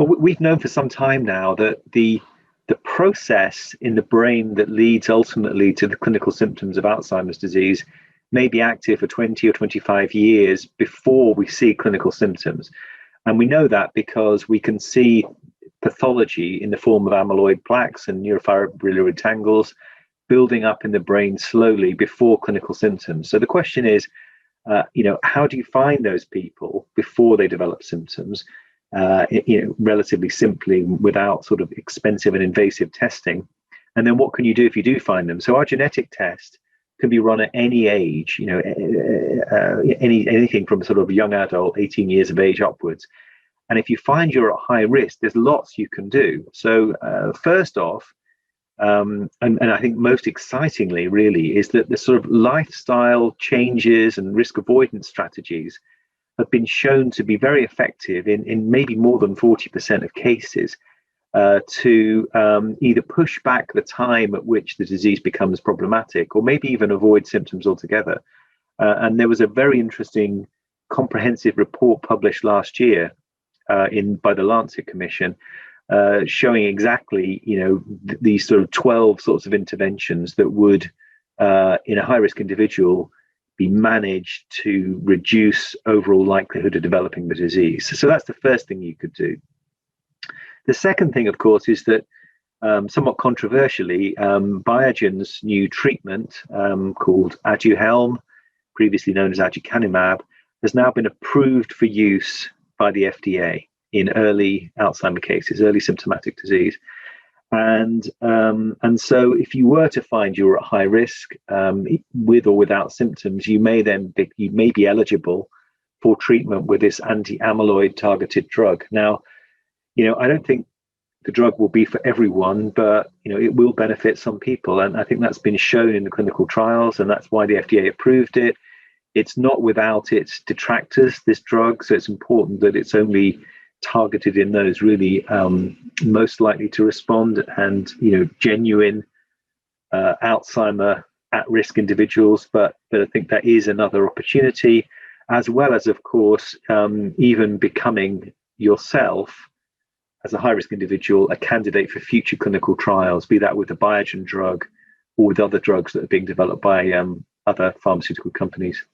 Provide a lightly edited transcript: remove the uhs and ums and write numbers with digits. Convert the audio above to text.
Well, we've known for some time now that the process in the brain that leads ultimately to the clinical symptoms of Alzheimer's disease may be active for 20 or 25 years before we see clinical symptoms. And we know that because we can see pathology in the form of amyloid plaques and neurofibrillary tangles building up in the brain slowly before clinical symptoms. So the question is, how do you find those people before they develop symptoms? Relatively simply, without sort of expensive and invasive testing. And then what can you do if you do find them? So our genetic test can be run at any age, anything from sort of young adult, 18 years of age upwards. And if you find you're at high risk, there's lots you can do. So first off, and I think most excitingly really, is that the sort of lifestyle changes and risk avoidance strategies have been shown to be very effective in maybe more than 40% of cases to either push back the time at which the disease becomes problematic, or maybe even avoid symptoms altogether. And there was a very interesting comprehensive report published last year by the Lancet Commission, showing exactly, these sort of 12 sorts of interventions that would, in a high-risk individual, be managed to reduce overall likelihood of developing the disease. So that's the first thing you could do. The second thing, of course, is that somewhat controversially, Biogen's new treatment called Aduhelm, previously known as aducanumab, has now been approved for use by the FDA in early Alzheimer cases, early symptomatic disease. And so if you were to find you're at high risk with or without symptoms, you may be eligible for treatment with this anti-amyloid targeted drug. Now, I don't think the drug will be for everyone, but it will benefit some people, and I think that's been shown in the clinical trials, and that's why the FDA approved it. It's not without its detractors, this drug, so it's important that it's only targeted in those really most likely to respond and genuine Alzheimer at-risk individuals. But I think that is another opportunity, as well as, of course, even becoming yourself as a high-risk individual a candidate for future clinical trials, be that with the Biogen drug or with other drugs that are being developed by other pharmaceutical companies.